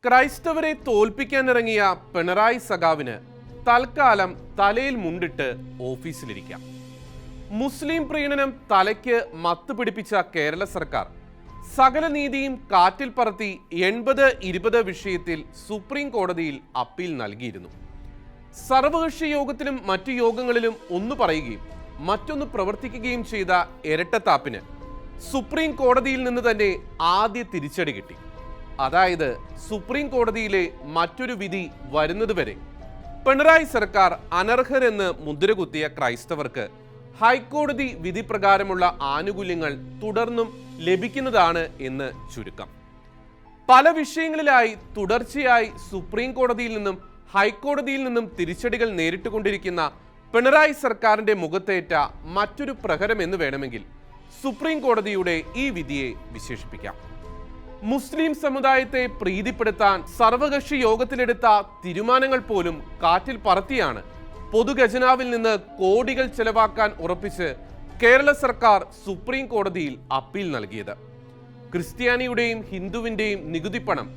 ക്രൈസ്തവരെ തോൽപ്പിക്കാനിറങ്ങിയ പിണറായി സഖാവിന് തൽക്കാലം തലയിൽ മുണ്ടിട്ട് ഓഫീസിലിരിക്കാം. മുസ്ലിം പ്രീണനം തലയ്ക്ക് മത്ത് പിടിപ്പിച്ച കേരള സർക്കാർ സകല നീതിയും കാറ്റിൽ പറത്തി 80-20 വിഷയത്തിൽ സുപ്രീം കോടതിയിൽ അപ്പീൽ നൽകിയിരുന്നു. സർവകക്ഷി യോഗത്തിലും മറ്റു യോഗങ്ങളിലും ഒന്ന് പറയുകയും മറ്റൊന്ന് പ്രവർത്തിക്കുകയും ചെയ്ത ഇരട്ടത്താപ്പിന് സുപ്രീം കോടതിയിൽ നിന്ന് തന്നെ ആദ്യ തിരിച്ചടി കിട്ടി. അതായത് സുപ്രീം കോടതിയിലെ മറ്റൊരു വിധി വരുന്നതുവരെ പിണറായി സർക്കാർ അനർഹരെന്ന് മുദ്രകുത്തിയ ക്രൈസ്തവർക്ക് ഹൈക്കോടതി വിധി പ്രകാരമുള്ള ആനുകൂല്യങ്ങൾ തുടർന്നും ലഭിക്കുന്നതാണ് എന്ന് ചുരുക്കം. പല വിഷയങ്ങളിലായി തുടർച്ചയായി സുപ്രീം കോടതിയിൽ നിന്നും ഹൈക്കോടതിയിൽ നിന്നും തിരിച്ചടികൾ നേരിട്ടുകൊണ്ടിരിക്കുന്ന പിണറായി സർക്കാരിന്റെ മുഖത്തേറ്റ മറ്റൊരു പ്രഹരം എന്ന് വേണമെങ്കിൽ സുപ്രീം കോടതിയുടെ ഈ വിധിയെ വിശേഷിപ്പിക്കാം. മുസ്ലിം സമുദായത്തെ പ്രീതിപ്പെടുത്താൻ സർവകക്ഷി യോഗത്തിലെടുത്ത തീരുമാനങ്ങൾ പോലും കാറ്റിൽ പറത്തിയാണ് പൊതുഖജനാവിൽ നിന്ന് കോടികൾ ചെലവാക്കാൻ ഉറപ്പിച്ച് കേരള സർക്കാർ സുപ്രീം കോടതിയിൽ അപ്പീൽ നൽകിയത്. ക്രിസ്ത്യാനിയുടെയും ഹിന്ദുവിന്റെയും നികുതി പണം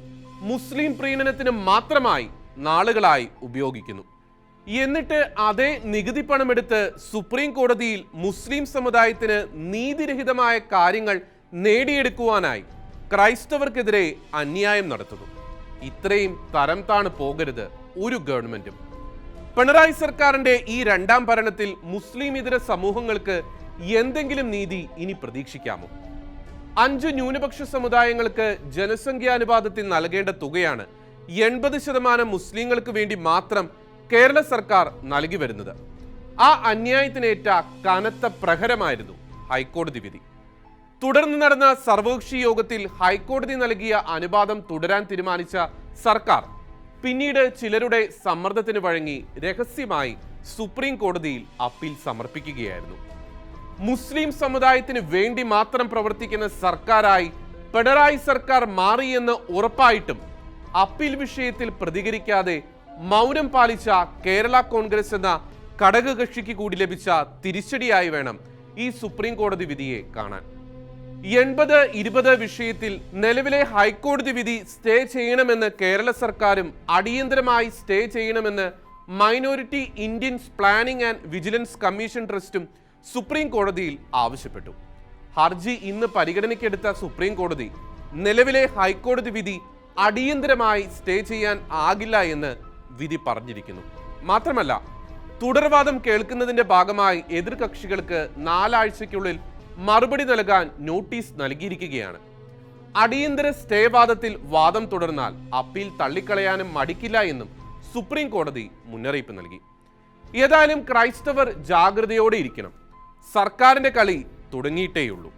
മുസ്ലിം പ്രീണനത്തിന് മാത്രമായി നാളുകളായി ഉപയോഗിക്കുന്നു. എന്നിട്ട് അതേ നികുതി പണമെടുത്ത് സുപ്രീം കോടതിയിൽ മുസ്ലിം സമുദായത്തിന് നീതിരഹിതമായ കാര്യങ്ങൾ നേടിയെടുക്കുവാനായി ക്രൈസ്തവർക്കെതിരെ അന്യായം നടത്തുന്നു. ഇത്രയും തരം താണു പോകരുത് ഒരു ഗവൺമെന്റും. പിണറായി സർക്കാരിന്റെ ഈ രണ്ടാം ഭരണത്തിൽ മുസ്ലിം ഇതര സമൂഹങ്ങൾക്ക് എന്തെങ്കിലും നീതി ഇനി പ്രതീക്ഷിക്കാമോ? 5 ന്യൂനപക്ഷ സമുദായങ്ങൾക്ക് ജനസംഖ്യാനുപാതത്തിൽ നൽകേണ്ട തുകയാണ് 80% മുസ്ലിങ്ങൾക്ക് വേണ്ടി മാത്രം കേരള സർക്കാർ നൽകി വരുന്നത്. ആ അന്യായത്തിനേറ്റ കനത്ത പ്രഹരമായിരുന്നു ഹൈക്കോടതി വിധി. തുടർന്ന് നടന്ന സർവകക്ഷി യോഗത്തിൽ ഹൈക്കോടതി നൽകിയ അനുവാദം തുടരാൻ തീരുമാനിച്ച സർക്കാർ പിന്നീട് ചിലരുടെ സമ്മർദ്ദത്തിന് വഴങ്ങി രഹസ്യമായി സുപ്രീം കോടതിയിൽ അപ്പീൽ സമർപ്പിക്കുകയായിരുന്നു. മുസ്ലിം സമുദായത്തിന് വേണ്ടി മാത്രം പ്രവർത്തിക്കുന്ന സർക്കാരായി പിണറായി സർക്കാർ മാറിയെന്ന് ഉറപ്പായിട്ടും അപ്പീൽ വിഷയത്തിൽ പ്രതികരിക്കാതെ മൗനം പാലിച്ച കേരള കോൺഗ്രസ് എന്ന ഘടകകക്ഷിക്ക് കൂടി ലഭിച്ച തിരിച്ചടിയായി വേണം ഈ സുപ്രീം കോടതി വിധിയെ കാണാൻ. 80-20 വിഷയത്തിൽ നിലവിലെ ഹൈക്കോടതി വിധി സ്റ്റേ ചെയ്യണമെന്ന് കേരള സർക്കാരും അടിയന്തരമായി സ്റ്റേ ചെയ്യണമെന്ന് minority Indians planning and vigilance commission ട്രസ്റ്റും സുപ്രീം കോടതിയിൽ ആവശ്യപ്പെട്ടു. ഹർജി ഇന്ന് പരിഗണനയ്ക്കെടുത്ത സുപ്രീം കോടതി നിലവിലെ ഹൈക്കോടതി വിധി അടിയന്തരമായി സ്റ്റേ ചെയ്യാൻ ആകില്ല എന്ന് വിധി പറഞ്ഞിരിക്കുന്നു. മാത്രമല്ല, തുടർവാദം കേൾക്കുന്നതിന്റെ ഭാഗമായി എതിർകക്ഷികൾക്ക് 4 ആഴ്ചയ്ക്കുള്ളിൽ മറുപടി നൽകാൻ നോട്ടീസ് നൽകിയിരിക്കുകയാണ്. അടിയന്തര സ്റ്റേ വാദത്തിൽ വാദം തുടർന്നാൽ അപ്പീൽ തള്ളിക്കളയാനും മടിക്കില്ല എന്നും സുപ്രീം കോടതി മുന്നറിയിപ്പ് നൽകി. ഏതായാലും ക്രൈസ്തവർ ജാഗ്രതയോടെ ഇരിക്കണം. സർക്കാരിന്റെ കളി തുടങ്ങിയിട്ടേയുള്ളൂ.